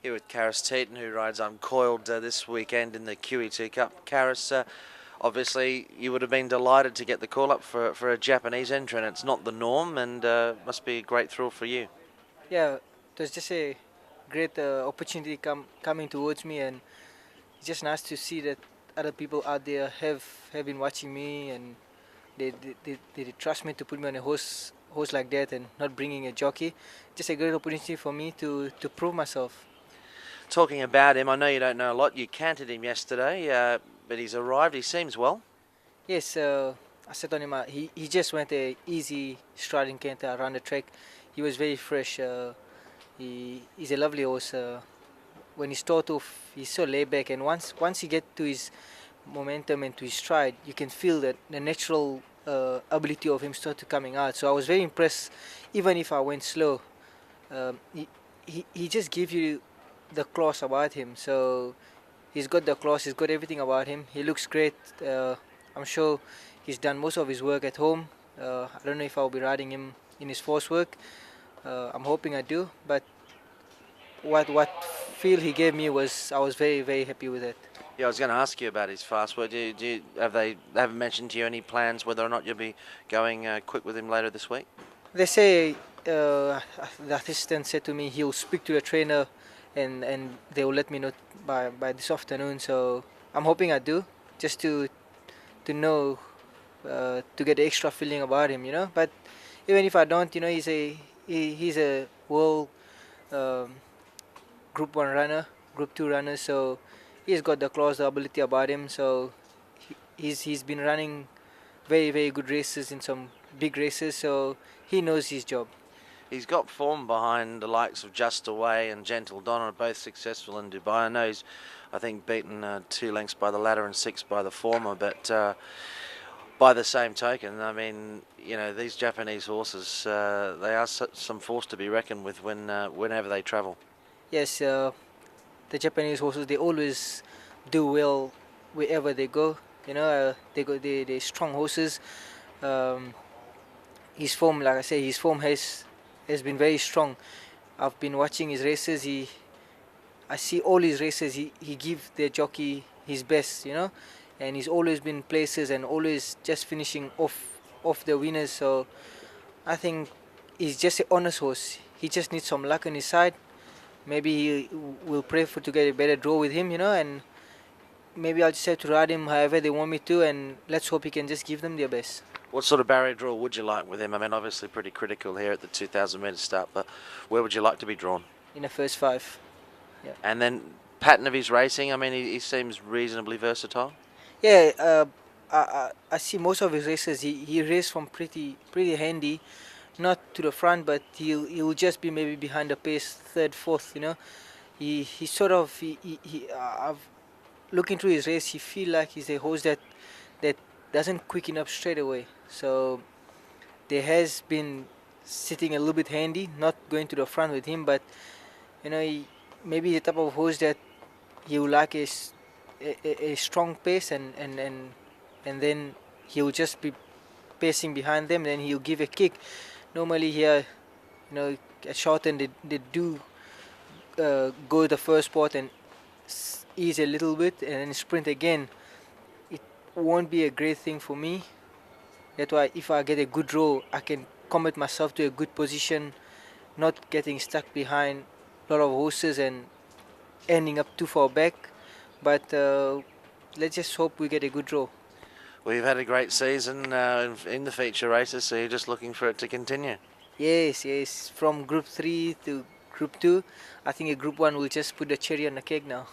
Here with K Teetan, who rides UNCOILED this weekend in the QE2 Cup. Karis, obviously you would have been delighted to get the call-up for a Japanese entrant. It's not the norm, and must be a great thrill for you. Yeah, it was just a great opportunity coming towards me, and it's just nice to see that other people out there have been watching me, and they trust me to put me on a horse like that and not bringing a jockey. Just a great opportunity for me to prove myself. Talking about him, I know you don't know a lot. You canted him yesterday, but he's arrived. He seems well. Yes, I sat on him. He just went a easy striding canter around the track. He was very fresh. He's a lovely horse. When he starts off, he's so laid back, and once he gets to his momentum and to his stride, you can feel that the natural ability of him start to coming out. So I was very impressed, even if I went slow. He just gives you the class about him. So he's got the class, he's got everything about him. He looks great. I'm sure he's done most of his work at home. I don't know if I'll be riding him in his force work. I'm hoping I do, but what feel he gave me was, I was very happy with it. Yeah, I was going to ask you about his fast work. They haven't mentioned to you any plans whether or not you'll be going quick with him later this week? They say the assistant said to me he'll speak to the trainer and they will let me know by this afternoon. So I'm hoping I do, just to know, to get the extra feeling about him, you know. But even if I don't, you know, he's a world Group 1 runner, Group 2 runner, so he's got the class, the ability about him. So he's been running very good races in some big races, so he knows his job. He's got form behind the likes of Just Away and Gentle Donna, both successful in Dubai. I know he's, I think, beaten 2 lengths by the latter and 6 by the former, but by the same token, I mean, you know, these Japanese horses, they are some force to be reckoned with whenever they travel. Yes, the Japanese horses, they always do well wherever they go. You know, they're strong horses. His form, like I say, his form has been very strong. I've been watching his races. I see all his races. He gives the jockey his best, you know, and he's always been places and always just finishing off the winners. So I think he's just an honest horse. He just needs some luck on his side. Maybe he will pray to get a better draw with him, you know, and maybe I'll just have to ride him however they want me to, and let's hope he can just give them their best. What sort of barrier draw would you like with him? I mean, obviously pretty critical here at the 2,000 metre start, but where would you like to be drawn? In the first 5. Yeah. And then pattern of his racing, I mean, he seems reasonably versatile. Yeah, I see most of his races. He races from pretty handy, not to the front, but he'll just be maybe behind the pace, 3rd, 4th. You know, he sort of I've looking through his race. He feel like he's a horse that doesn't quicken up straight away. So there has been sitting a little bit handy, not going to the front with him, but you know, maybe the type of horse that he will like is a strong pace, and then he'll just be pacing behind them, then he'll give a kick. Normally here, you know, at Shorten they do go the first spot and ease a little bit and then sprint again. It won't be a great thing for me. That's why if I get a good draw, I can commit myself to a good position, not getting stuck behind a lot of horses and ending up too far back. But let's just hope we get a good draw. Well, you've had a great season in the feature races, so you're just looking for it to continue. Yes. From Group 3 to Group 2, I think a Group 1 will just put the cherry on the cake now.